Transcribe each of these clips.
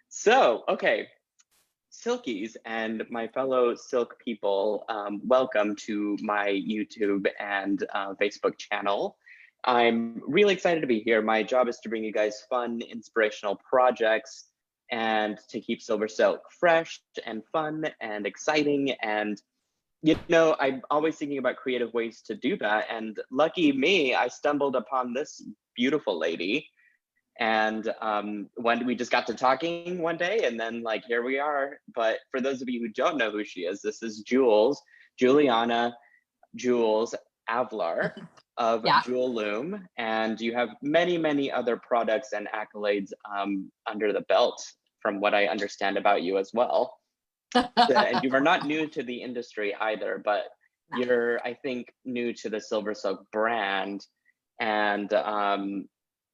So, okay, Silkies and my fellow Silk people, welcome to my YouTube and Facebook channel. I'm really excited to be here. My job is to bring you guys fun, inspirational projects and to keep Silver Silk fresh and fun and exciting. And, you know, I'm always thinking about creative ways to do that. And lucky me, I stumbled upon this beautiful lady. And when we just got to talking one day, and then like here we are. But for those of you who don't know who she is, this is Julianna Jules Avlar of Yeah. Jewel Loom, and you have many, many other products and accolades under the belt, from what I understand about you as well. And you are not new to the industry either, but you're, I think, new to the SilverSilk brand, and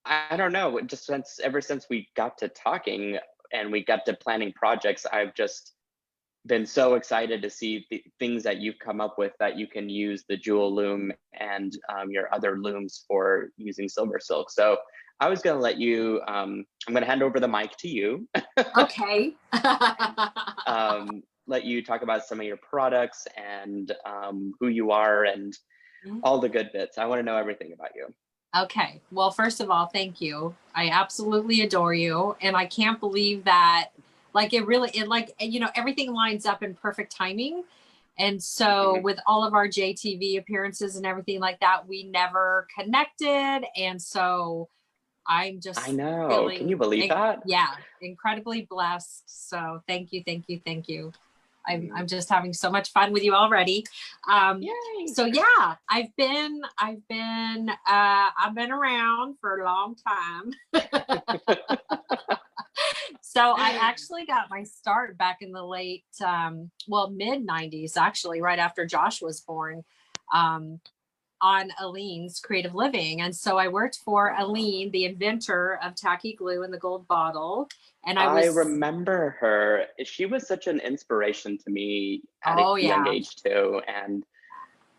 I don't know, just ever since we got to talking and we got to planning projects, I've just been so excited to see the things that you've come up with that you can use the Jewel Loom and your other looms for using SilverSilk. So I was going to let you, I'm going to hand over the mic to you. Okay. Let you talk about some of your products and who you are and all the good bits. I want to know everything about you. Okay. Well, first of all, thank you. I absolutely adore you. And I can't believe that, like, everything lines up in perfect timing. And so with all of our JTV appearances and everything like that, we never connected. And so I'm just I know. feeling, Can you believe that? Yeah, incredibly blessed. So thank you, thank you, thank you. I'm just having so much fun with you already. Yay. So yeah, I've been around for a long time. So I actually got my start back in the late, mid 90s, actually, right after Josh was born, on Aleene's Creative Living. And so I worked for Aleene, the inventor of tacky glue in the gold bottle. And I remember her. She was such an inspiration to me at a young age too. And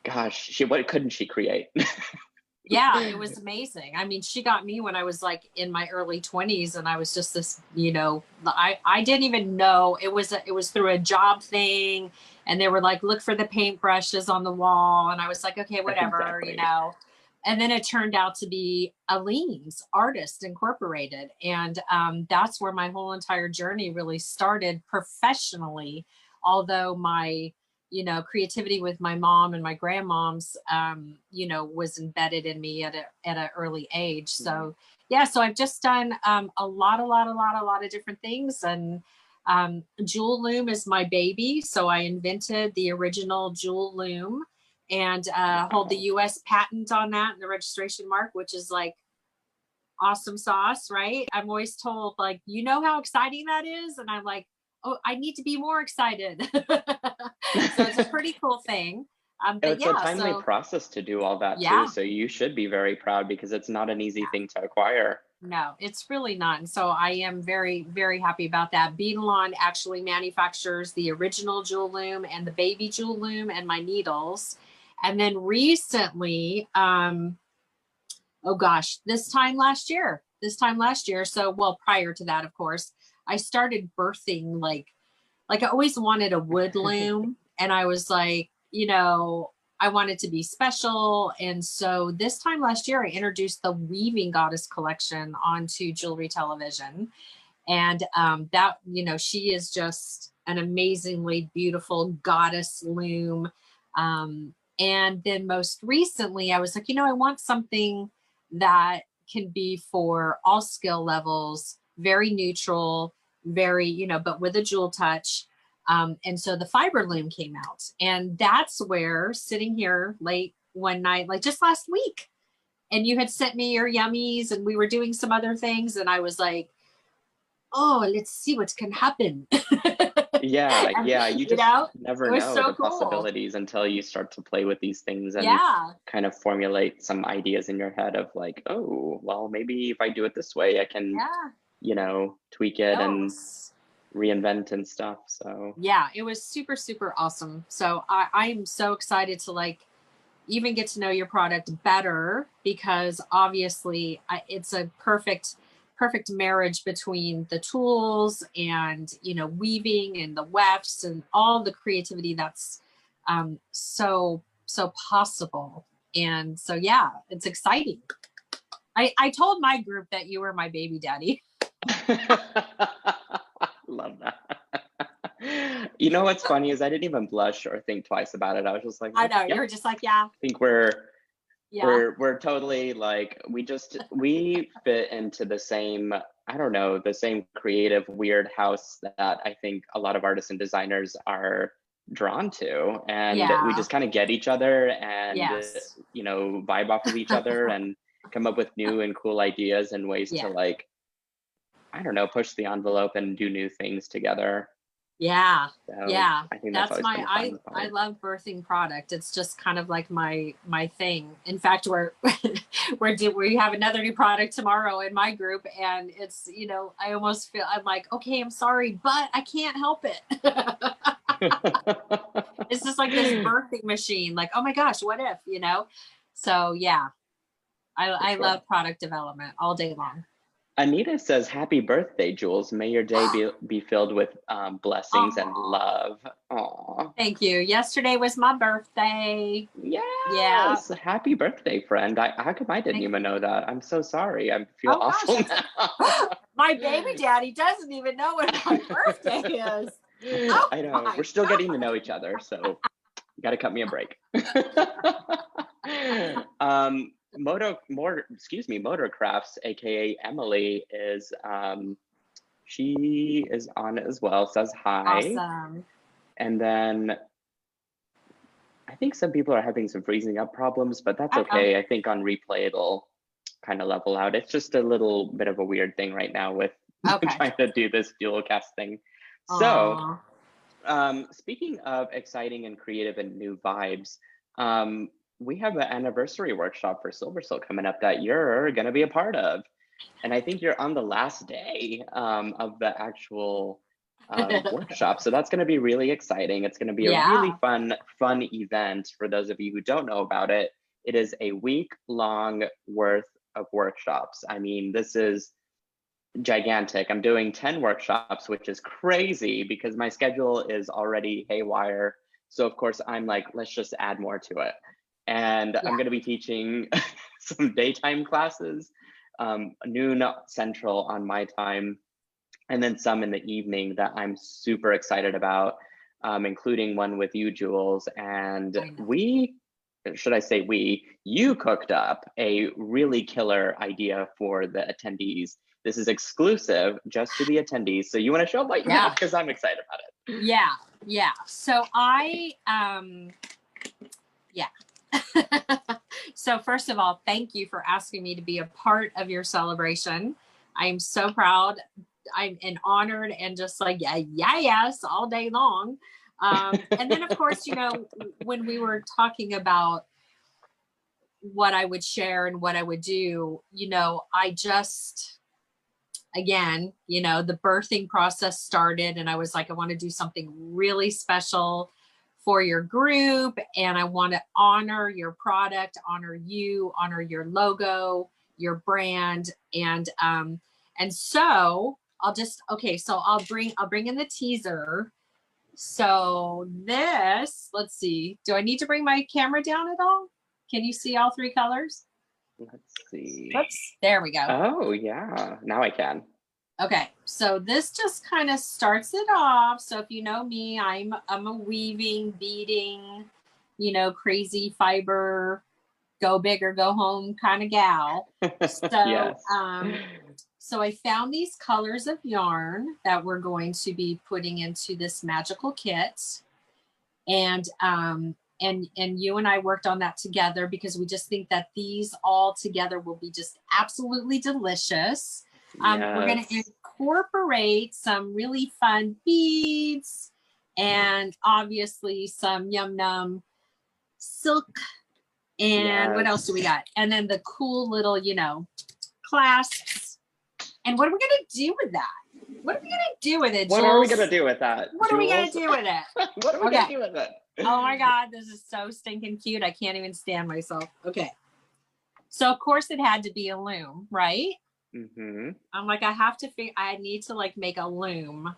gosh, what couldn't she create? Yeah, it was amazing. I mean, she got me when I was like in my early 20s, and I was just this, I didn't even know it was through a job thing, and they were like, look for the paintbrushes on the wall, and I was like, okay, whatever, Exactly. And then it turned out to be Aleene's Artist Incorporated, and that's where my whole entire journey really started professionally. Although my creativity with my mom and my grandmoms, was embedded in me at an early age. So yeah, so I've just done a lot of different things. And Jewel Loom is my baby. So I invented the original Jewel Loom and hold the US patent on that and the registration mark, which is like awesome sauce, right? I'm always told, like, how exciting that is? And I'm like, oh, I need to be more excited. So it's a pretty cool thing. But it's a timely process to do all that too. So you should be very proud because it's not an easy thing to acquire. No, it's really not. And so I am very, very happy about that. Beadalon actually manufactures the original Jewel Loom and the baby Jewel Loom and my needles. And then recently, this time last year. So, well, prior to that, of course, I started birthing like I always wanted a wood loom. And I was like, I wanted to be special. And so this time last year, I introduced the Weaving Goddess collection onto Jewelry Television. And that, she is just an amazingly beautiful goddess loom. And then most recently, I was like, I want something that can be for all skill levels, very neutral, very, but with a jewel touch. And so the fiber loom came out, and that's where, sitting here late one night, like just last week, and you had sent me your yummies and we were doing some other things, and I was like, oh, let's see what can happen. Yeah. You just never know so the possibilities until you start to play with these things and kind of formulate some ideas in your head of like, oh, well, maybe if I do it this way, I can, tweak it and reinvent and stuff. So yeah, it was super, super awesome. So I'm so excited to like even get to know your product better, because obviously it's a perfect perfect marriage between the tools and, you know, weaving and the wefts and all the creativity that's so possible. And so, yeah, it's exciting. I told my group that you were my baby daddy. Love that. You know what's funny is I didn't even blush or think twice about it. I was just like, I know, yeah. you were just like, yeah. I think we're totally like, we fit into the same, I don't know, the same creative weird house that I think a lot of artists and designers are drawn to, and we just kind of get each other and you know, vibe off of each other and come up with new and cool ideas and ways to, like, I don't know, push the envelope and do new things together. Yeah. So Yeah. I think That's always been a fun part. I love birthing product. It's just kind of like my thing. In fact, we have another new product tomorrow in my group, and it's, you know, I almost feel, I'm like, okay, I'm sorry, but I can't help it. It's just like this birthing machine, like, oh my gosh, what if, you know? So yeah, I love product development all day long. Anita says, happy birthday, Jules. May your day be filled with blessings and love. Aww. Thank you. Yesterday was my birthday. Yes. Yeah. Happy birthday, friend. How come I didn't even know that? I'm so sorry. I feel awful now. My baby daddy doesn't even know what my birthday is. Oh, I know. We're still getting to know each other, so you got to cut me a break. Motorcrafts, aka Emily, is she is on as well, says hi. Awesome. And then I think some people are having some freezing up problems, but that's okay. I think on replay it'll kind of level out. It's just a little bit of a weird thing right now with trying to do this dual cast thing. So speaking of exciting and creative and new vibes, we have an anniversary workshop for SilverSilk coming up that you're going to be a part of. And I think you're on the last day of the actual workshop. So that's going to be really exciting. It's going to be a really fun event for those of you who don't know about it. It is a week-long worth of workshops. I mean, this is gigantic. I'm doing 10 workshops, which is crazy because my schedule is already haywire. So of course I'm like, let's just add more to it. And I'm going to be teaching some daytime classes, noon central on my time, and then some in the evening that I'm super excited about, including one with you, Jules. And you cooked up a really killer idea for the attendees. This is exclusive just to the attendees. So you want to show them what you have, because I'm excited about it. Yeah. So so first of all, thank you for asking me to be a part of your celebration. I'm so proud. I'm honored and just like, yes, all day long. And then of course, you know, when we were talking about what I would share and what I would do, you know, again, you know, the birthing process started and I was like, I want to do something really special for your group, and I want to honor your product, honor you, honor your logo, your brand, and so I'll bring in the teaser. So this, let's see, do I need to bring my camera down at all? Can you see all three colors? Let's see. Oops, there we go. Oh yeah, now I can. Okay, so this just kind of starts it off. So if you know me, I'm a weaving, beading, you know, crazy fiber, go big or go home kind of gal. So, so I found these colors of yarn that we're going to be putting into this magical kit, and you and I worked on that together because we just think that these all together will be just absolutely delicious. We're going to incorporate some really fun beads and obviously some yum num silk. And what else do we got? And then the cool little, you know, clasps. And what are we going to do with that? What are we going to do with it, Jules? What are we going to do with that, What are we going to do with it? What are we going to do with it? Oh my God, this is so stinking cute. I can't even stand myself. Okay. So of course it had to be a loom, right? I'm like, I need to like make a loom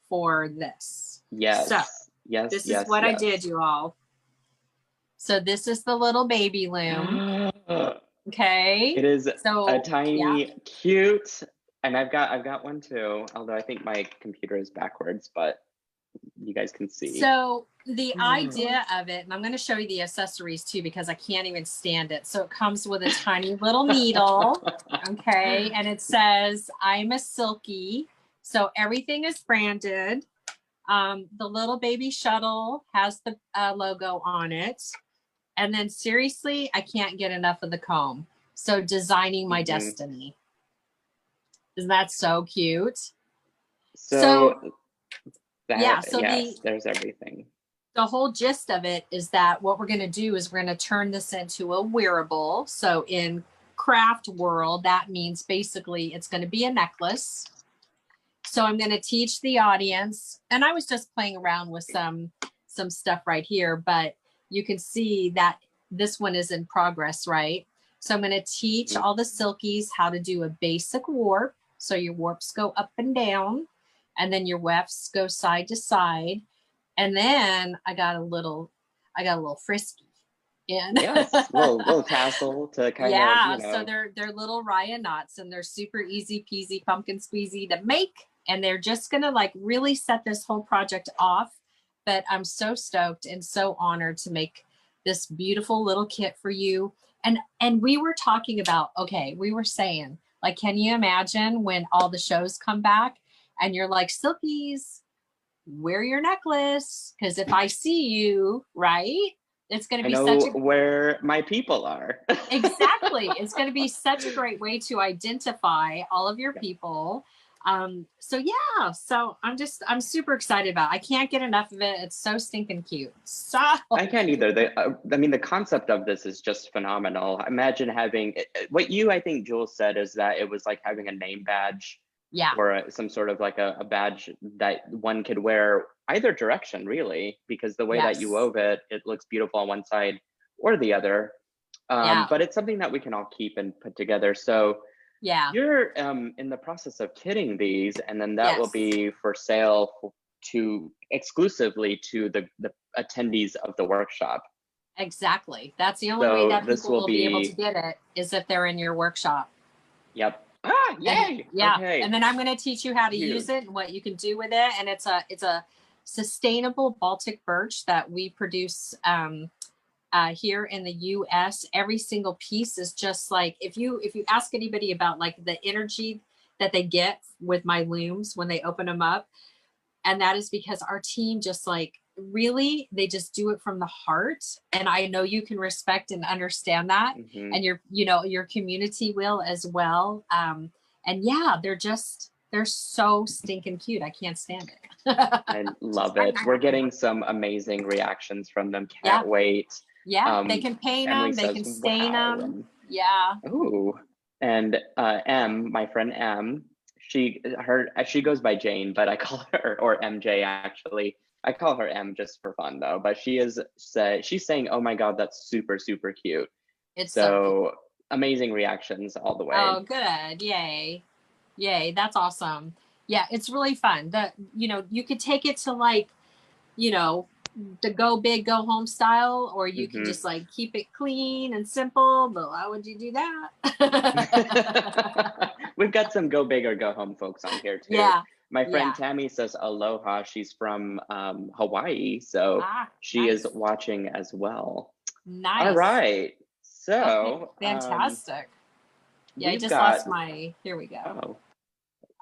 for this. So Yes, yes, this is yes, what I did, yes. you all. So this is the little baby loom. Okay. It is a So yeah. tiny, cute, and I've got one too. Although I think my computer is backwards, but you guys can see. So the idea of it, and I'm going to show you the accessories too, because I can't even stand it. So it comes with a tiny little needle. Okay. And it says, I'm a Silky. So everything is branded. The little baby shuttle has the logo on it. And then seriously, I can't get enough of the comb. So designing my destiny. Isn't that so cute? So So yeah, that, so yes, there's everything. the whole gist of it is that what we're going to do is we're going to turn this into a wearable. So in craft world, that means basically it's going to be a necklace. So I'm going to teach the audience, and I was just playing around with some stuff right here, but you can see that this one is in progress, right? So I'm going to teach all the silkies how to do a basic warp. So your warps go up and down, and then your wefts go side to side. And then I got a little frisky in. Yes, little tassel to kind of, Yeah, so they're little Raya knots, and they're super easy peasy pumpkin squeezy to make, and they're just gonna like really set this whole project off. But I'm so stoked and so honored to make this beautiful little kit for you. And we were talking about, okay, we were saying, like, can you imagine when all the shows come back and you're like, Silkies, wear your necklace, because if I see you, right, it's going to I be such know a where my people are. exactly, it's going to be such a great way to identify all of your people. So yeah, so I'm super excited about it. I can't get enough of it. It's so stinking cute. So I can't either. I mean, the concept of this is just phenomenal. Imagine having what you, I think Jules said is that it was like having a name badge yeah, or some sort of like a badge that one could wear either direction, really, because the way that you yes, wove it, it looks beautiful on one side or the other. yeah, But it's something that we can all keep and put together. So yeah, you're in the process of kitting these, and then that will yes, be for sale to exclusively to the attendees of the workshop. exactly. That's the only way So that this people will will be able to be, get it, is if they're in your workshop. yep. Ah, And yay. yeah, and Okay. then I'm going to teach you how to use Cute. it and what you can do with it. And it's a sustainable Baltic birch that we produce here in the U.S. Every single piece is just like, if you ask anybody about like the energy that they get with my looms when they open them up, and that is because our team just like really, they just do it from the heart. And I know you can respect and understand that, Hmm. and your community will as well. And yeah, they're so stinking cute. I can't stand it. I love it. We're getting some amazing reactions from them. Yeah, Can't wait. yeah, they Um, can paint Emily them, they says, can stain wow. them. And Yeah. ooh, and M, my friend M, she goes by Jane, but I call her, or MJ actually. I call her M just for fun though. But she's saying, "Oh my God, that's super super cute." It's so cute. So amazing reactions all the way. Oh, good. Yay. Yay. That's awesome. Yeah, it's really fun. You could take it to like, you know, the go big, go home style, or you can Hmm. just like keep it clean and simple. But why would you do that? We've got some go big or go home folks on here too. Yeah. My friend Yeah. Tammy says aloha. She's from Hawaii, so Ah, she is nice. watching as well. All Nice. right. Okay. So Fantastic. Yeah, I we've just got, lost my, here we go. oh,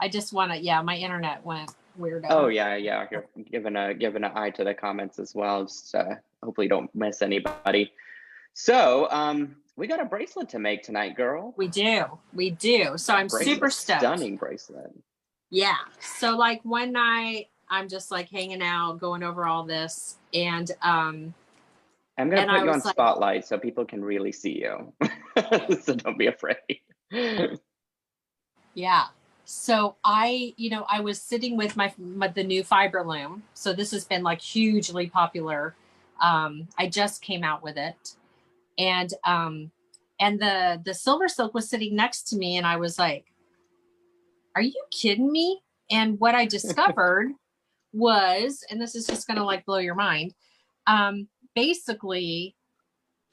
I just want to, yeah, my internet went oh weirdo. yeah, yeah. You're giving an eye to the comments as well. Just hopefully don't miss anybody. So we got a bracelet to make tonight, girl. We do. We do. So I'm super stoked. Stunning bracelet. Yeah. So like one night I'm just like hanging out, going over all this, I'm gonna and put I you on was like, spotlight so people can really see you. So don't be afraid. yeah. So I was sitting with the new fiber loom. So this has been like hugely popular. I just came out with it. And And the silver silk was sitting next to me, and I was like, are you kidding me? And what I discovered was, and this is just going to like blow your mind, basically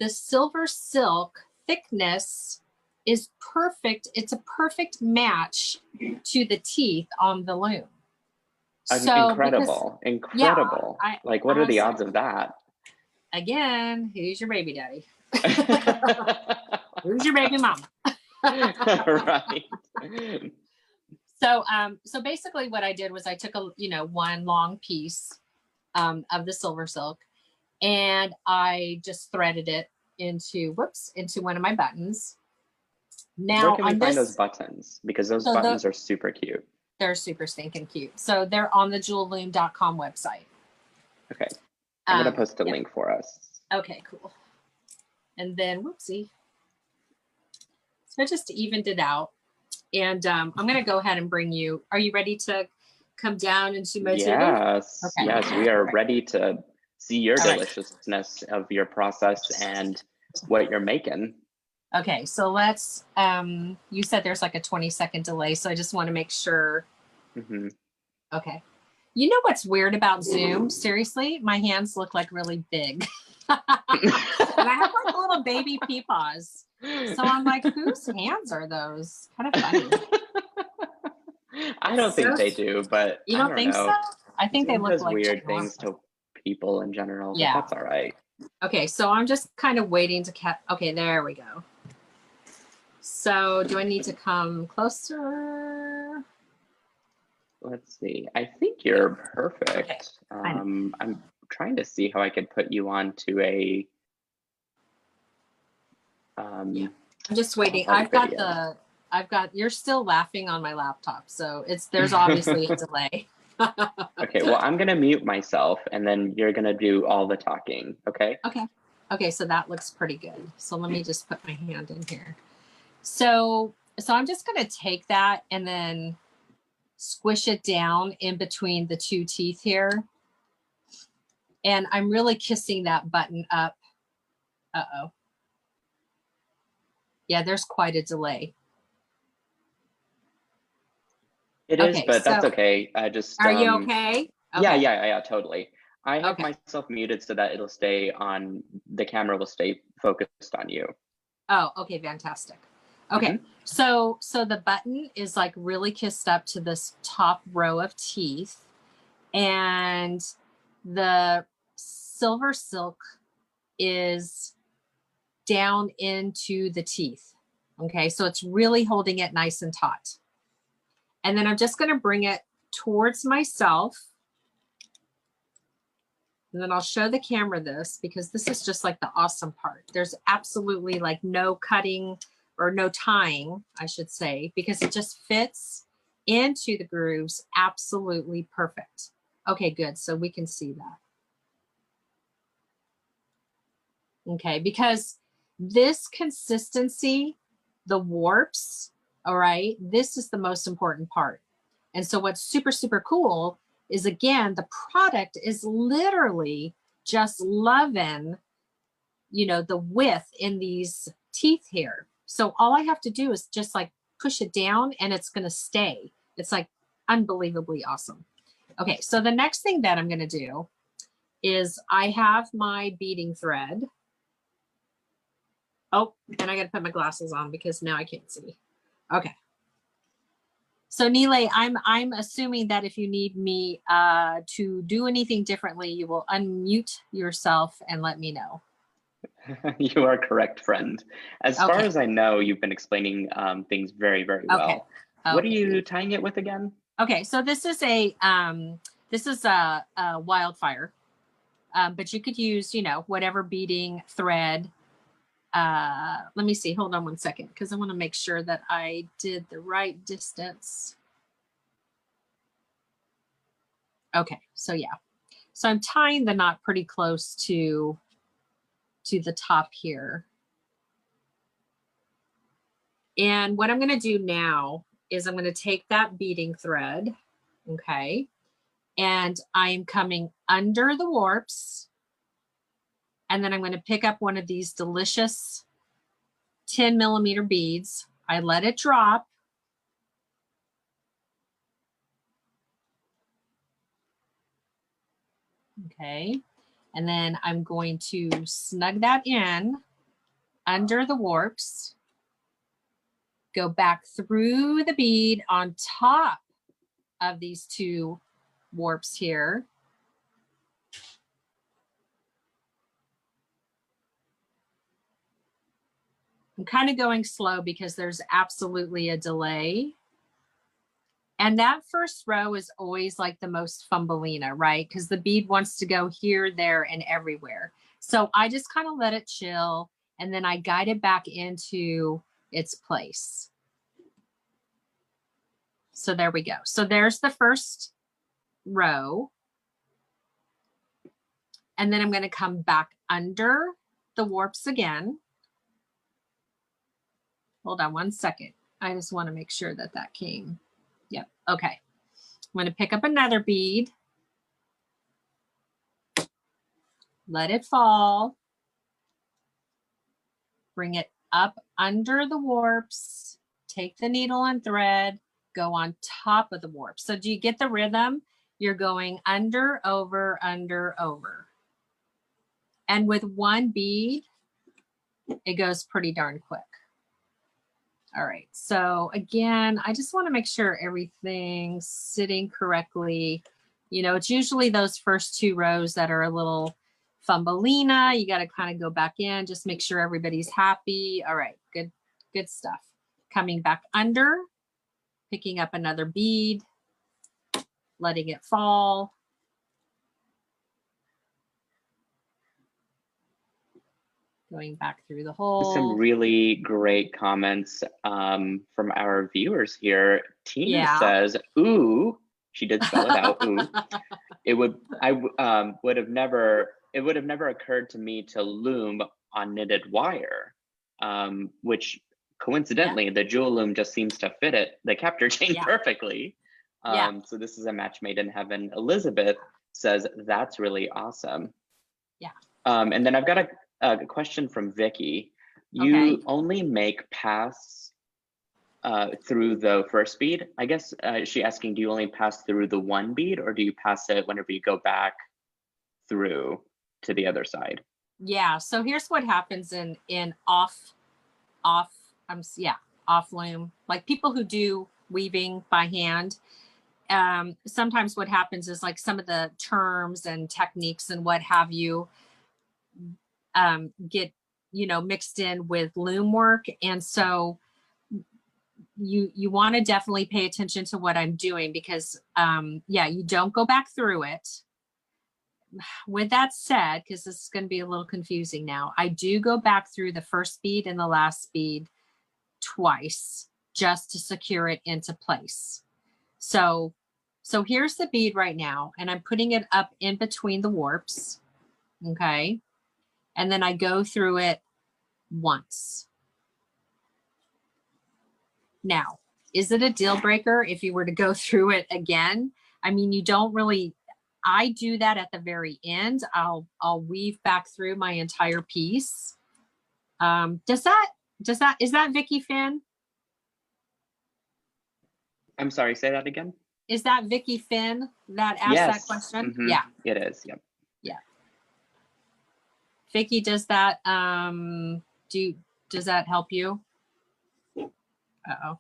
the silver silk thickness is perfect. It's a perfect match to the teeth on the loom. So incredible, because, incredible. Yeah, like, what are the so, odds of that? Again, who's your baby daddy? Who's your baby mama? Right. So basically what I did was I took one long piece of the silver silk, and I just threaded it into one of my buttons. Now Where can we find those buttons? Because those buttons are super cute. They're super stinking cute. So they're on the jewelloom.com website. Okay. I'm going to post a link for us. Okay, cool. And then, whoopsie. So I just evened it out. And I'm going to go ahead and bring you. Are you ready to come down and see my table? Yes. Okay. Yes, we are ready to see your deliciousness of your process and what you're making. Okay, so let's, you said there's like a 20-second delay, so I just want to make sure. Mm-hmm. Okay. You know what's weird about Zoom? Seriously, my hands look like really big. And I have like little baby peepaws. So I'm like, whose hands are those? Kind of funny. I don't think they do, but you don't think so? I think Zoom they look does like weird things to people in general. Yeah, but that's all right. Okay, so I'm just kind of waiting to okay, there we go. So do I need to come closer? Let's see. I think you're perfect. Okay. I'm trying to see how I could put you onto a. I'm just waiting. You're still laughing on my laptop, so there's obviously a delay. Okay, well, I'm gonna mute myself, and then you're gonna do all the talking. Okay. Okay, so that looks pretty good. So let me just put my hand in here. So I'm just gonna take that and then squish it down in between the two teeth here. And I'm really kissing that button up. Uh-oh. Yeah, there's quite a delay. It is, but that's okay. I just. Are you okay? Yeah, totally. I have myself muted so that it'll stay on, the camera will stay focused on you. Oh, okay, fantastic. Okay, so the button is like really kissed up to this top row of teeth, and the silver silk is down into the teeth. Okay, so it's really holding it nice and taut. And then I'm just going to bring it towards myself. And then I'll show the camera this, because this is just like the awesome part. There's absolutely like no cutting or no tying, I should say, because it just fits into the grooves absolutely perfect. Okay, good. So we can see that. Okay, because this consistency, the warps, all right, this is the most important part. And so what's super, super cool is, again, the product is literally just loving, the width in these teeth here. So all I have to do is just like push it down and it's going to stay. It's like unbelievably awesome. Okay, so the next thing that I'm going to do is I have my beading thread. Oh, and I got to put my glasses on because now I can't see. Okay. So Nealay, I'm assuming that if you need me to do anything differently, you will unmute yourself and let me know. You are correct, friend. As far as I know, you've been explaining things very, very well. What are you tying it with again? Okay, so this is a wildfire, but you could use, whatever beading thread. Let me see. Hold on one second, because I want to make sure that I did the right distance. Okay, so yeah. So I'm tying the knot pretty close to the top here. And what I'm going to do now is I'm going to take that beading thread, okay, and I'm coming under the warps, and then I'm going to pick up one of these delicious 10mm beads. I let it drop. Okay. And then I'm going to snug that in under the warps, go back through the bead on top of these 2 warps here. I'm kind of going slow because there's absolutely a delay. And that first row is always like the most fumbleina, right? Because the bead wants to go here, there, and everywhere. So I just kind of let it chill, and then I guide it back into its place. So there we go. So there's the first row. And then I'm going to come back under the warps again. Hold on one second. I just want to make sure that that came. Yep. Okay. I'm going to pick up another bead. Let it fall. Bring it up under the warps. Take the needle and thread. Go on top of the warp. So do you get the rhythm? You're going under, over, under, over. And with one bead, it goes pretty darn quick. All right, so again, I just want to make sure everything's sitting correctly. You know, it's usually those first 2 rows that are a little fumbleina. You got to kind of go back in, just make sure everybody's happy. All right, good stuff. Coming back under, picking up another bead, letting it fall. Going back through the hole. Some really great comments from our viewers here. Tina says, "Ooh," she did spell it out. Ooh, it would have never occurred to me to loom on knitted wire, which coincidentally the Jewel Loom just seems to fit it, the capture chain perfectly. So this is a match made in heaven. Elizabeth says that's really awesome. Yeah. And then I've got a question from Vicky. You only make pass through the first bead. I guess she asking, do you only pass through the one bead, or do you pass it whenever you go back through to the other side? Yeah. So here's what happens in off loom. Like people who do weaving by hand. Sometimes what happens is like some of the terms and techniques and what have you get, you know, mixed in with loom work. And so you want to definitely pay attention to what I'm doing because, you don't go back through it. With that said, because this is going to be a little confusing now, I do go back through the first bead and the last bead twice just to secure it into place. So here's the bead right now, and I'm putting it up in between the warps. Okay. And then I go through it once. Now, is it a deal breaker if you were to go through it again? I mean, you don't really, I do that at the very end. I'll weave back through my entire piece. Is that Vicky Finn? I'm sorry, say that again. Is that Vicky Finn that asked that question? Mm-hmm. Yeah. It is, yep. Yeah. Vicky, does that does that help you? Uh-oh.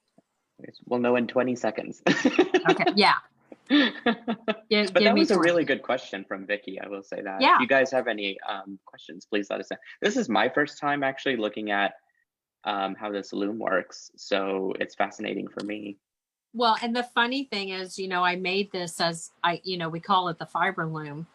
We'll know in 20 seconds. Okay, yeah. But that was a really good question from Vicky, I will say that. Yeah. If you guys have any questions, please let us know. This is my first time actually looking at how this loom works, so it's fascinating for me. Well, and the funny thing is, you know, I made this as we call it the fiber loom,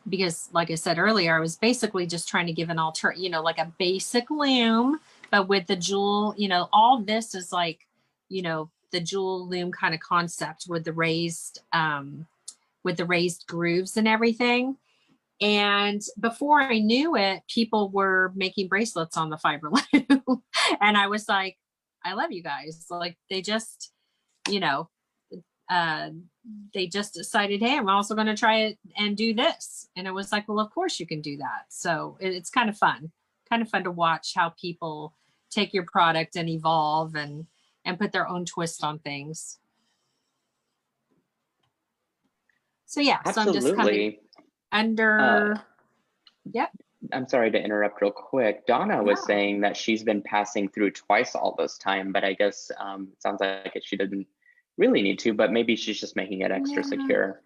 because like I said earlier, I was basically just trying to give an like a basic loom, but with the jewel, all this is like, the jewel loom kind of concept with the raised grooves and everything. And before I knew it, people were making bracelets on the fiber loom. And I was like, I love you guys. Like they just, they just decided, hey, I'm also going to try it and do this. And it was like, well, of course you can do that. So it's kind of fun to watch how people take your product and evolve and put their own twist on things. So yeah, Absolutely. so I'm just coming under, yep. I'm sorry to interrupt real quick. Donna was saying that she's been passing through twice all this time, but I guess it sounds like she didn't really need to, but maybe she's just making it extra secure.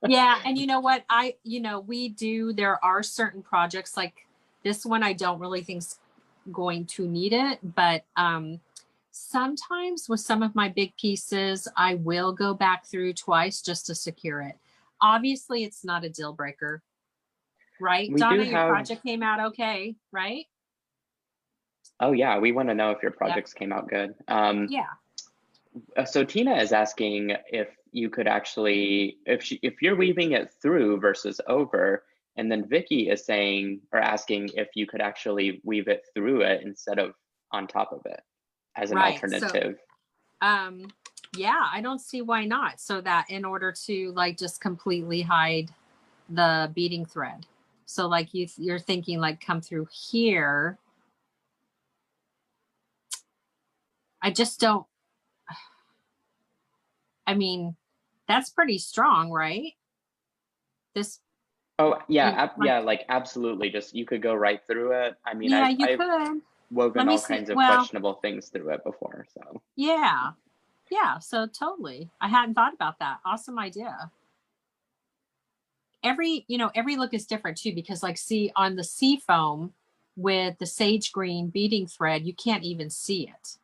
Yeah, and you know what? There are certain projects like this one I don't really think's going to need it, but sometimes with some of my big pieces, I will go back through twice just to secure it. Obviously, it's not a deal breaker, right? Donna, your project came out okay, right? Oh yeah, we want to know if your projects came out good. Yeah. So Tina is asking if you could actually, if you're weaving it through versus over, and then Vicky is saying or asking if you could actually weave it through it instead of on top of it as an alternative. So, yeah, I don't see why not. So that in order to like just completely hide the beading thread. So like you're thinking like come through here. I just don't. I mean, that's pretty strong, right? This. Oh yeah, like absolutely. Just you could go right through it. I mean, yeah, I've could. woven all kinds of questionable things through it before. So yeah, so totally. I hadn't thought about that. Awesome idea. Every look is different too, because like see on the sea foam with the sage green beading thread, you can't even see it.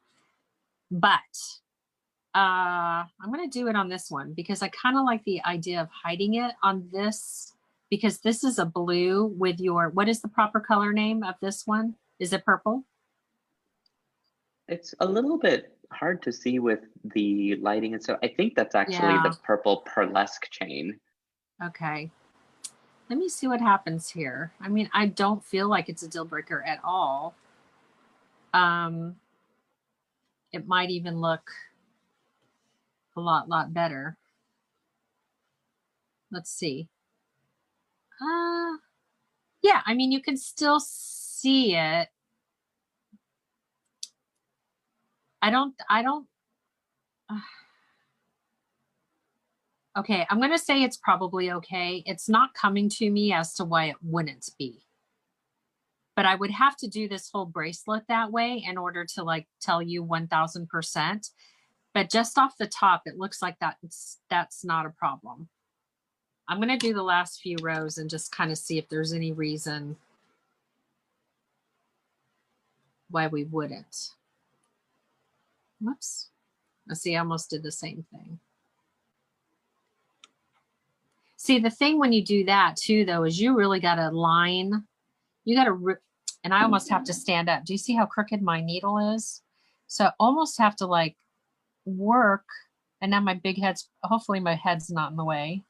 But I'm going to do it on this one because I kind of like the idea of hiding it on this, because this is a blue with what is the proper color name of this one? Is it purple? It's a little bit hard to see with the lighting. And so I think that's actually the purple pearlesque chain. Okay. Let me see what happens here. I mean, I don't feel like it's a deal breaker at all. It might even look a lot better. Let's see. Yeah, I mean, you can still see it. I don't. Okay, I'm going to say it's probably okay. It's not coming to me as to why it wouldn't be. But I would have to do this whole bracelet that way in order to like tell you 1000%. But just off the top, it looks like that's not a problem. I'm going to do the last few rows and just kind of see if there's any reason why we wouldn't. Whoops. Let's see, I almost did the same thing. See, the thing when you do that too, though, is you really got to line. You got to, and I almost have to stand up. Do you see how crooked my needle is? So I almost have to like work. And now my big head's, hopefully my head's not in the way,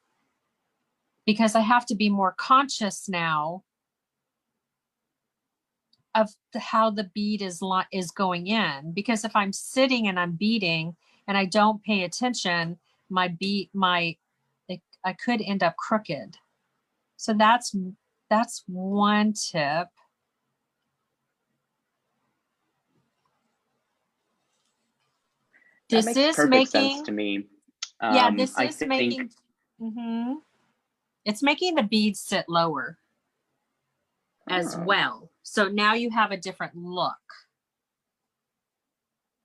because I have to be more conscious now of how the bead is going in. Because if I'm sitting and I'm beading and I don't pay attention, I could end up crooked. So that's one tip. That makes perfect sense to me. Yeah, this is making. It's making the beads sit lower as well. So now you have a different look.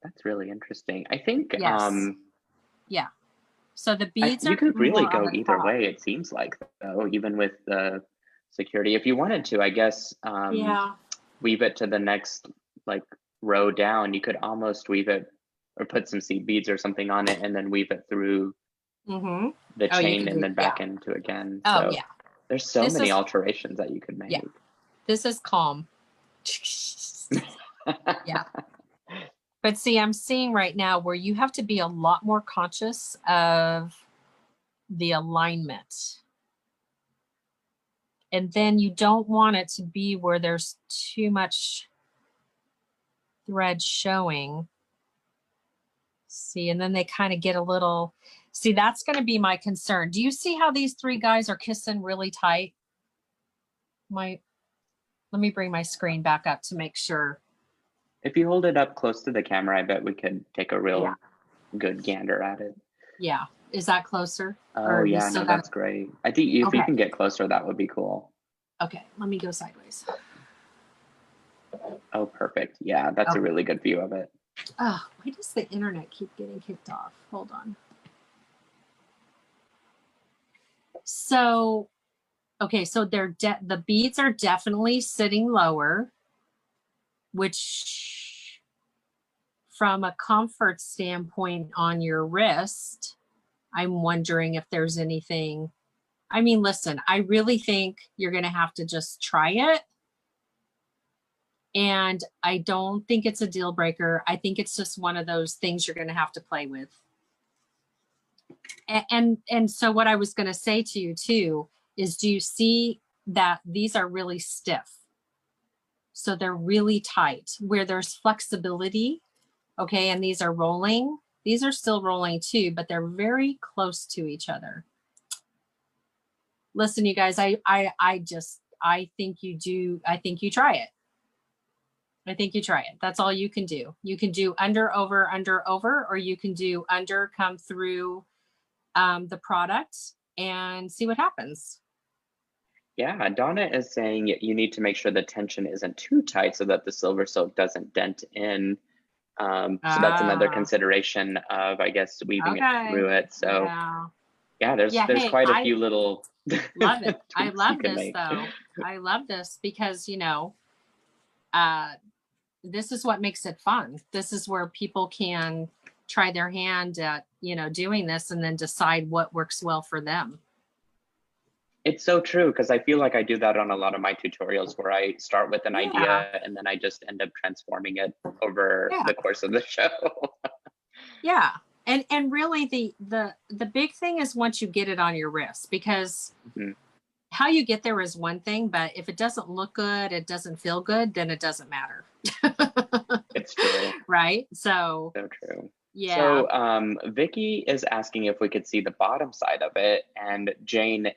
That's really interesting. I think. Yes. Yeah. So the beads you could really go either way, it seems like, though, even with the security. If you wanted to, I guess, weave it to the next like row down. You could almost weave it or put some seed beads or something on it and then weave it through the chain and then back into again. So there's so many alterations that you could make. Yeah. This is calm. Yeah. But see, I'm seeing right now where you have to be a lot more conscious of the alignment. And then you don't want it to be where there's too much thread showing. See, and then they kind of get a little, see, that's going to be my concern. Do you see how these three guys are kissing really tight? Let me bring my screen back up to make sure. If you hold it up close to the camera, I bet we could take a Yeah. real good gander at it. Yeah. Is that closer? Oh Or you yeah, still no, got that's great. I think if you Okay. can get closer, that would be cool. Okay. Let me go sideways. Oh, perfect. Yeah, that's a Okay. really good view of it. Oh, why does the internet keep getting kicked off? Hold on. So, okay, so the beads are definitely sitting lower, which from a comfort standpoint on your wrist, I'm wondering if there's anything. I mean, listen, I really think you're going to have to just try it. And I don't think it's a deal breaker. I think it's just one of those things you're going to have to play with. And so what I was going to say to you too is, do you see that these are really stiff? So they're really tight where there's flexibility. Okay. And these are rolling. These are still rolling too, but they're very close to each other. Listen, you guys, I think you try it. I think you try it. That's all you can do. You can do under, over, or you can do under, come through the product and see what happens. Yeah, Donna is saying you need to make sure the tension isn't too tight so that the silver silk doesn't dent in. So that's another consideration of, I guess, weaving it through it. So yeah, there's hey, quite a few little love it. I tweaks love you can this make. though. I love this because, this is what makes it fun. This is where people can try their hand at, doing this and then decide what works well for them. It's so true, because I feel like I do that on a lot of my tutorials where I start with an idea and then I just end up transforming it over the course of the show. Yeah. And really the big thing is once you get it on your wrist, because how you get there is one thing, but if it doesn't look good, it doesn't feel good, then it doesn't matter. It's true. Right? So true. Yeah. So Vicky is asking if we could see the bottom side of it, and M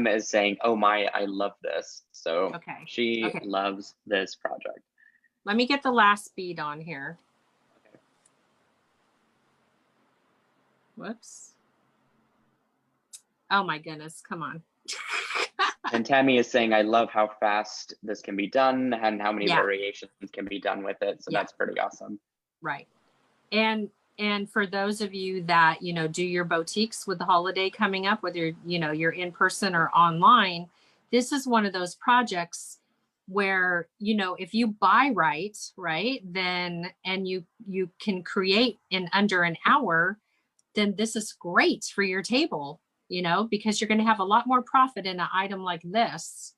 is saying, "Oh my, I love this." So she loves this project. Let me get the last bead on here. Okay. Whoops. Oh my goodness, come on. And Tammy is saying, "I love how fast this can be done and how many variations can be done with it." So that's pretty awesome. Right. And for those of you that, do your boutiques with the holiday coming up, whether, you're in person or online, this is one of those projects where, if you buy right, then, and you can create in under an hour, then this is great for your table, because you're going to have a lot more profit in an item like this.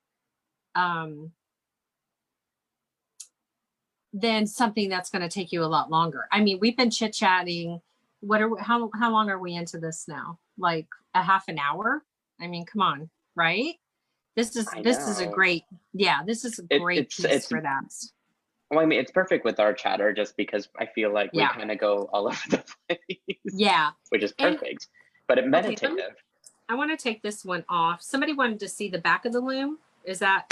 Than something that's going to take you a lot longer. I mean, we've been chit-chatting. How long are we into this now? Like a half an hour? I mean, come on, right? This is a great, this is a great piece for that. Well, I mean, it's perfect with our chatter just because I feel like we kind of go all over the place. Yeah. Which is perfect, but it's meditative. I want to take this one off. Somebody wanted to see the back of the loom. Is that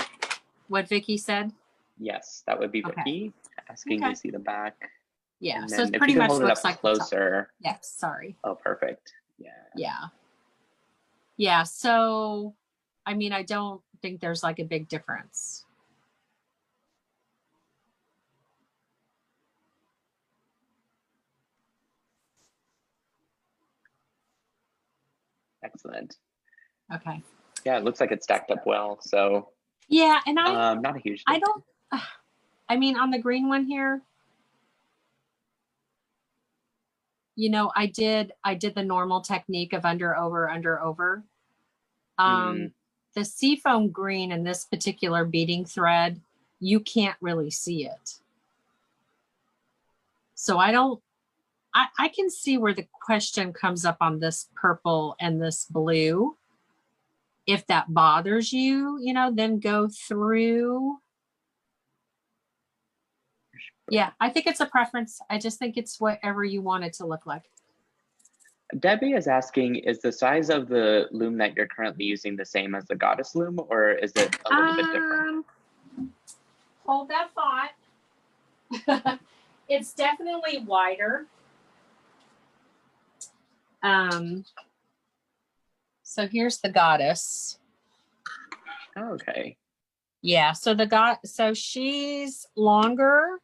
what Vicky said? Yes, that would be Vicky asking to see the back. Yeah, so it pretty much looks like closer. Yes, sorry. Oh, perfect. Yeah. Yeah. Yeah, so I mean, I don't think there's like a big difference. Excellent. Okay. Yeah, it looks like it's stacked up well. So yeah, and not a huge I don't I mean, on the green one here, I did the normal technique of under, over. The seafoam green in this particular beading thread, you can't really see it. So I can see where the question comes up on this purple and this blue. If that bothers you, then go through. Yeah, I think it's a preference. I just think it's whatever you want it to look like. Debbie is asking, is the size of the loom that you're currently using the same as the goddess loom, or is it a little bit different? Hold that thought. It's definitely wider. So here's the goddess. Okay. Yeah, so so she's longer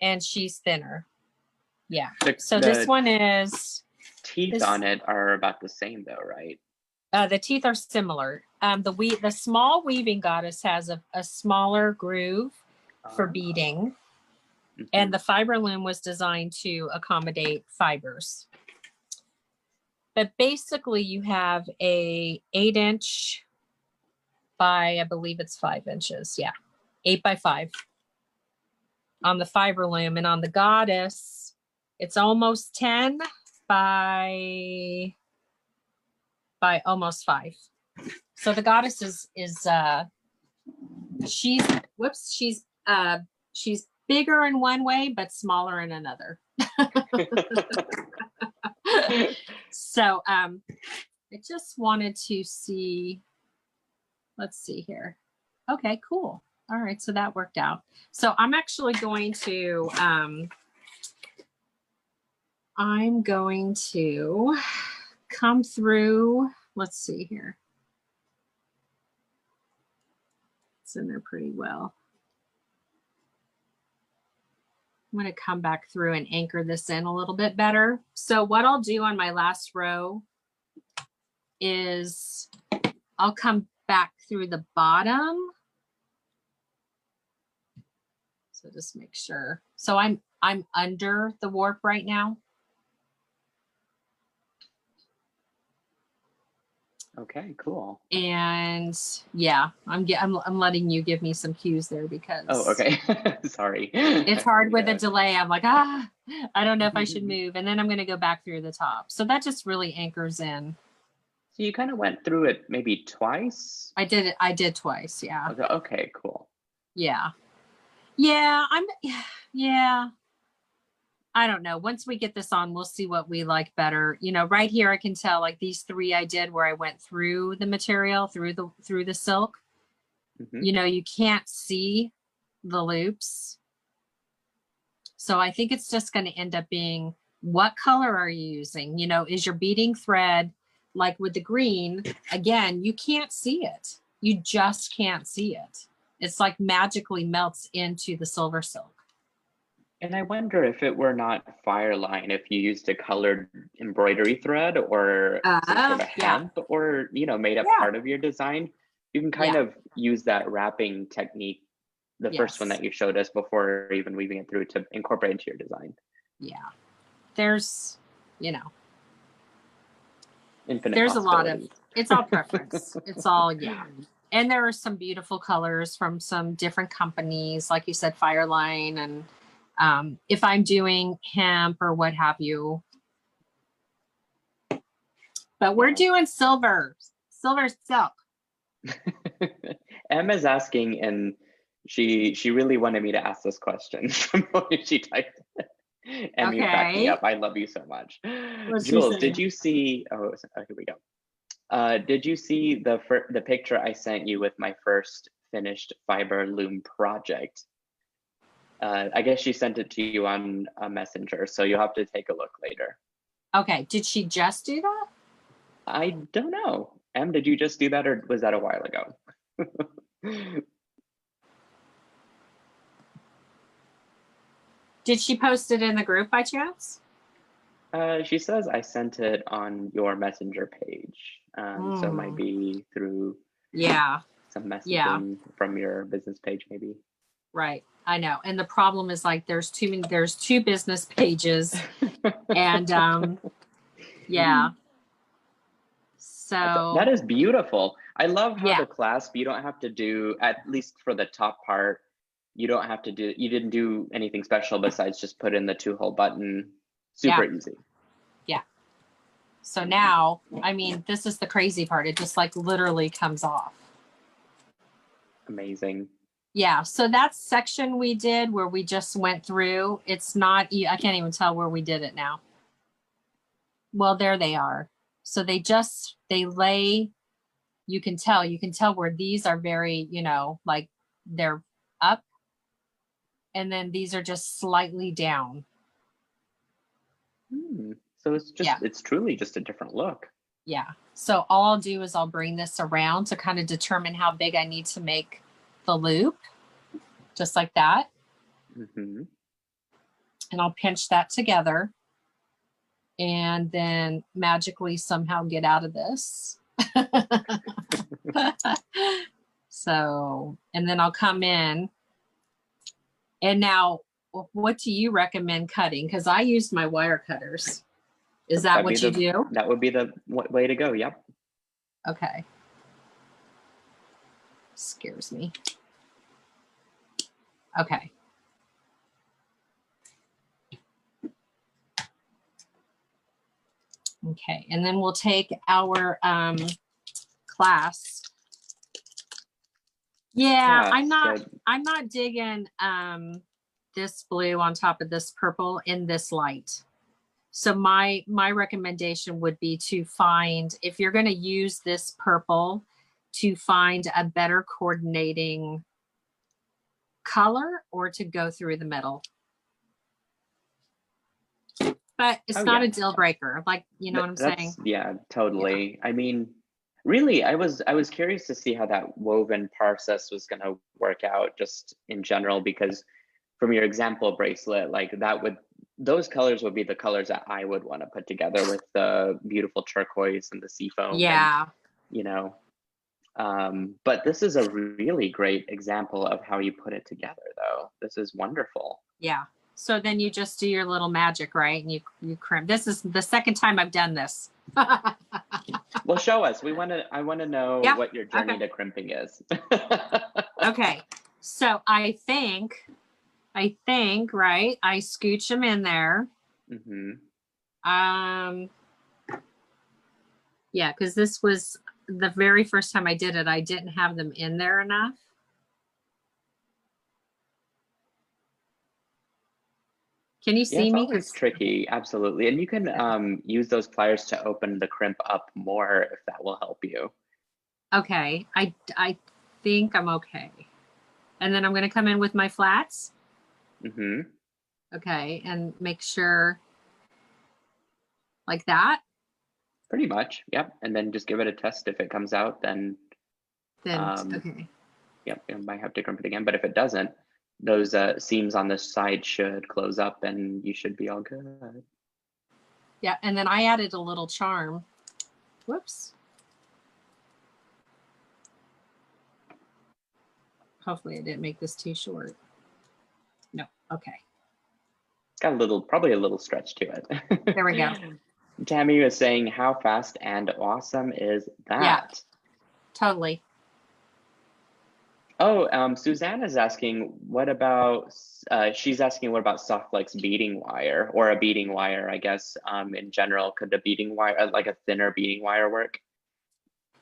and she's thinner. Yeah. So this one is teeth on it are about the same though, right? The teeth are similar. The small weaving goddess has a smaller groove for beading, and the fiber loom was designed to accommodate fibers. But basically, you have a 8-inch by, I believe it's 5 inches. Yeah, 8 by 5 on the fiber loom, and on the goddess, it's almost 10 by almost 5. So the goddess she's bigger in one way but smaller in another. So I just wanted to see, let's see here. Okay, cool. All right, so that worked out. So I'm actually going to I'm going to come through, let's see here. It's in there pretty well. I'm going to come back through and anchor this in a little bit better. So what I'll do on my last row is I'll come back through the bottom. So just make sure. So I'm under the warp right now. Okay, cool. And yeah, I'm letting you give me some cues there because. Oh, okay. Sorry. It's hard with a delay. I'm like, I don't know if I should move. And then I'm going to go back through the top. So that just really anchors in. So you kind of went through it maybe twice? I did twice. Yeah. Okay, cool. Yeah. Yeah. Yeah. I don't know. Once we get this on, we'll see what we like better. You know, right here, I can tell like these 3 I did where I went through the material, through the silk. You know, you can't see the loops. So I think it's just going to end up being, what color are you using? You know, is your beading thread, like with the green, again, you can't see it. You just can't see it. It's like magically melts into the silver silk. And I wonder if it were not Fireline, if you used a colored embroidery thread or some sort of hemp, or, you know, made up part of your design, you can kind of use that wrapping technique, the first one that you showed us, before even weaving it through, to incorporate into your design. Yeah. There's, you know, infinite there's a lot of, it's all preference. It's all, and there are some beautiful colors from some different companies, like you said, Fireline, and if I'm doing hemp or what have you. But we're doing silver silk. Emma's asking, and she really wanted me to ask this question from when she typed it. And you cracked me up. I love you so much. Jules, did you see, here we go. Did you see the picture I sent you with my first finished fiber loom project? I guess she sent it to you on a messenger, so you'll have to take a look later. Okay, did she just do that? I don't know. Em, did you just do that, or was that a while ago? Did she post it in the group by chance? She says I sent it on your messenger page. So it might be through some messaging from your business page, maybe. Right. I know. And the problem is, like, there's two business pages. And so that is beautiful. I love how the clasp, you don't have to do, at least for the top part, you didn't do anything special besides just put in the 2-hole button. Super easy. Yeah. So now, I mean, this is the crazy part. It just like literally comes off. Amazing. Yeah. So that section we did where we just went through, it's not, I can't even tell where we did it now. Well, there they are. So they lay, you can tell where these are very, you know, like they're up. And then these are just slightly down. So it's just, Yeah. it's truly just a different look. Yeah. So all I'll do is I'll bring this around to kind of determine how big I need to make the loop, just like that. Mm-hmm. And I'll pinch that together and then magically somehow get out of this. So, and then I'll come in. And now, what do you recommend cutting? Because I used my wire cutters. Is that what you do? That would be the way to go. Yep. Okay. Scares me. Okay. Okay, and then we'll take our clasp. Yeah, I'm not digging this blue on top of this purple in this light. So my recommendation would be to find, if you're going to use this purple, to find a better coordinating color or to go through the middle. But it's not a deal breaker. Like, you know what I'm saying? Yeah, totally. Yeah. I mean, really, I was curious to see how that woven process was going to work out just in general, because from your example bracelet, like those colors would be the colors that I would want to put together with the beautiful turquoise and the seafoam. Yeah. And, you know, but this is a really great example of how you put it together, though. This is wonderful. Yeah. So then you just do your little magic, right? And you crimp. This is the second time I've done this. Well, show us. I want to know what your journey to crimping is. Okay. So I think, right? I scooch them in there. Mm-hmm. Yeah, because this was the very first time I did it. I didn't have them in there enough. Can you see me? It's tricky, absolutely. And you can use those pliers to open the crimp up more if that will help you. Okay, I think I'm okay. And then I'm going to come in with my flats. Mm-hmm. Okay, and make sure like that. Pretty much, yep. And then just give it a test. If it comes out, then okay. Yep, you might have to crimp it again. But if it doesn't, those seams on this side should close up and you should be all good. Yeah, and then I added a little charm. Whoops. Hopefully I didn't make this too short. No, okay. It's got probably a little stretch to it. There we go. Tammy was saying, how fast and awesome is that? Yeah, totally. Oh, Suzanne is asking, what about, she's asking, what about soft flex beading wire, or a beading wire, I guess, in general? Could a beading wire, like a thinner beading wire, work?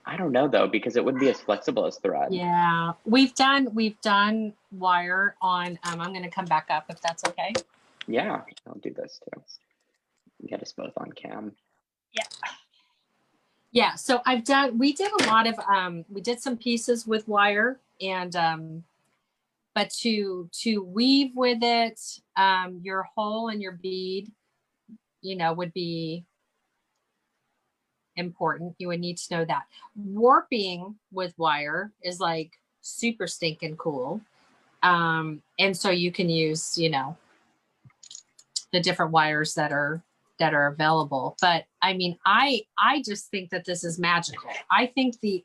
I don't know though, because it wouldn't be as flexible as thread. Yeah, we've done wire on, I'm going to come back up if that's okay. Yeah, I'll do this too. Get us both on cam. Yeah. Yeah, so we did a lot of, we did some pieces with wire, and but to weave with it, your hole and your bead, you know, would be important. You would need to know that. Warping with wire is like super stinking cool. And so you can use, you know, the different wires that are available. But I mean, I just think that this is magical. I think the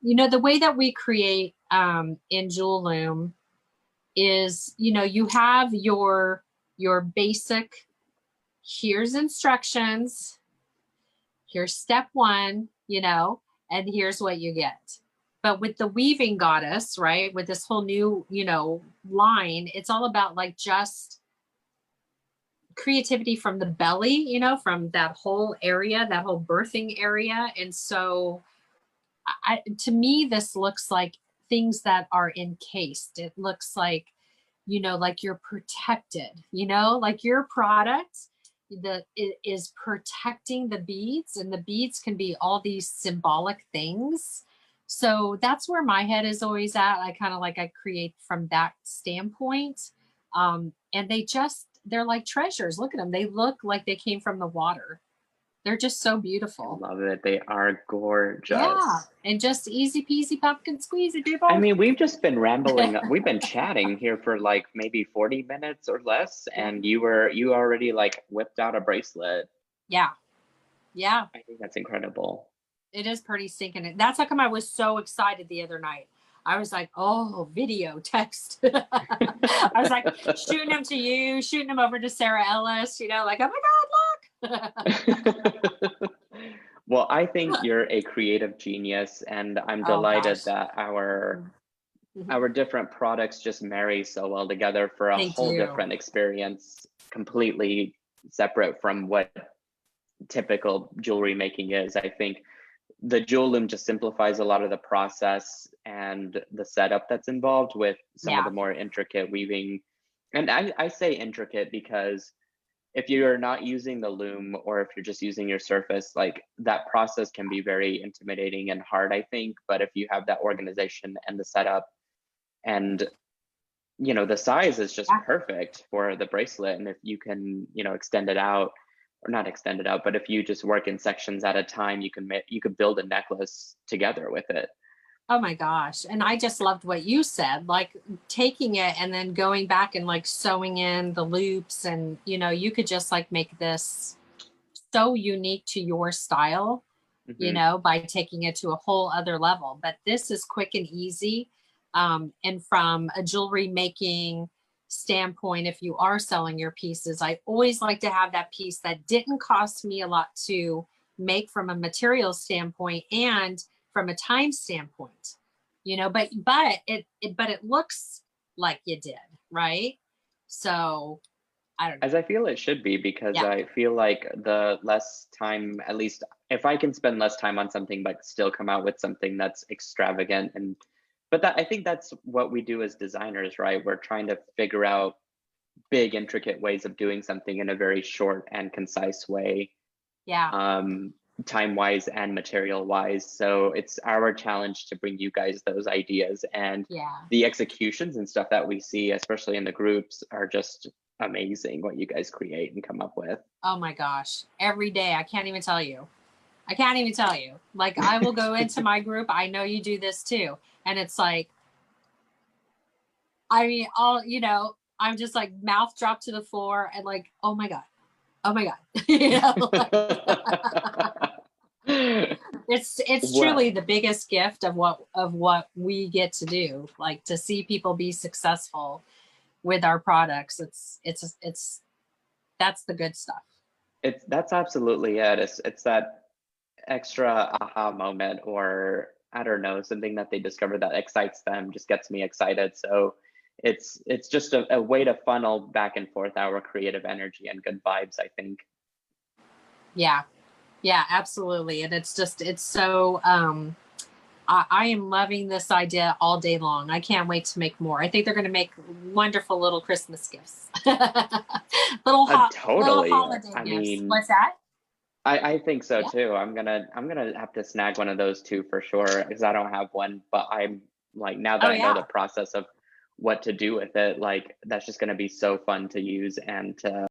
way that we create in Jewel Loom is, you know, you have your basic, here's instructions, here's step one, you know, and here's what you get. But with the weaving goddess, right, with this whole new, you know, line, it's all about like just creativity from the belly, you know, from that whole area, that whole birthing area. And so to me, this looks like things that are encased. It looks like, you know, like you're protected, you know, like your product is protecting the beads, and the beads can be all these symbolic things. So that's where my head is always at. I kind of like, I create from that standpoint. And they're like treasures. Look at them. They look like they came from the water. They're just so I beautiful. love it. They are Yeah. gorgeous. And just easy peasy pumpkin squeezy I people. mean, we've just been rambling. We've been chatting here for like maybe 40 minutes or less, and you already like whipped out a bracelet. Yeah. Yeah. I think that's incredible. It is pretty stinking. That's how come I was so excited the other night. I was like, oh, video, text. I was like shooting them to you, shooting them over to Sarah Ellis, like, oh my God, look. Well, I think you're a creative genius, and I'm Oh delighted gosh. that our Mhm. our different products just marry so well together for a They whole do. different experience, completely separate from what typical jewelry making is. I think the jewel loom just simplifies a lot of the process and the setup that's involved with some of Yeah. the more intricate weaving. And I say intricate because if you're not using the loom, or if you're just using your surface, like that process can be very intimidating and hard, I think. But if you have that organization and the setup, and the size is just Yeah. perfect for the bracelet, and if you can extend it out, or not extend it out, but if you just work in sections at a time, you could build a necklace together with it. Oh my gosh. And I just loved what you said, like taking it and then going back and like sewing in the loops. And, you could just like make this so unique to your style, Hmm. by taking it to a whole other level. But this is quick and easy. And from a jewelry making standpoint, if you are selling your pieces, I always like to have that piece that didn't cost me a lot to make from a material standpoint and from a time standpoint, but it looks like you did, right? So I don't know. As I feel it should be, because Yeah. I feel like the less time, at least if I can spend less time on something but still come out with something that's extravagant, and but that, I think that's what we do as designers, right? We're trying to figure out big intricate ways of doing something in a very short and concise way, Yeah. um, time wise and material wise. So it's our challenge to bring you guys those ideas, and Yeah. the executions and stuff that we see, especially in the groups, are just amazing what you guys create and come up with. Oh my gosh. Every day. I can't even tell you. I can't even tell you. Like, I will go into my group. I know you do this too. And it's like, I mean, I'm just like mouth dropped to the floor and like, oh my God. Oh my God. It's truly Well, the biggest gift of what we get to do. Like to see people be successful with our products. It's that's the good stuff. that's absolutely it. It's that extra aha moment, or I don't know, something that they discover that excites them, just gets me excited. So it's just a way to funnel back and forth our creative energy and good vibes, I think. Yeah. Yeah, absolutely. And it's so I am loving this idea all day long. I can't wait to make more. I think they're going to make wonderful little Christmas gifts, little Totally. holiday I gifts. mean, What's that? I think so Yeah. too. I'm gonna have to snag one of those too for sure, because I don't have one. But I'm like, now that Oh I know the yeah. process of what to do with it, like that's just gonna be so fun to use and to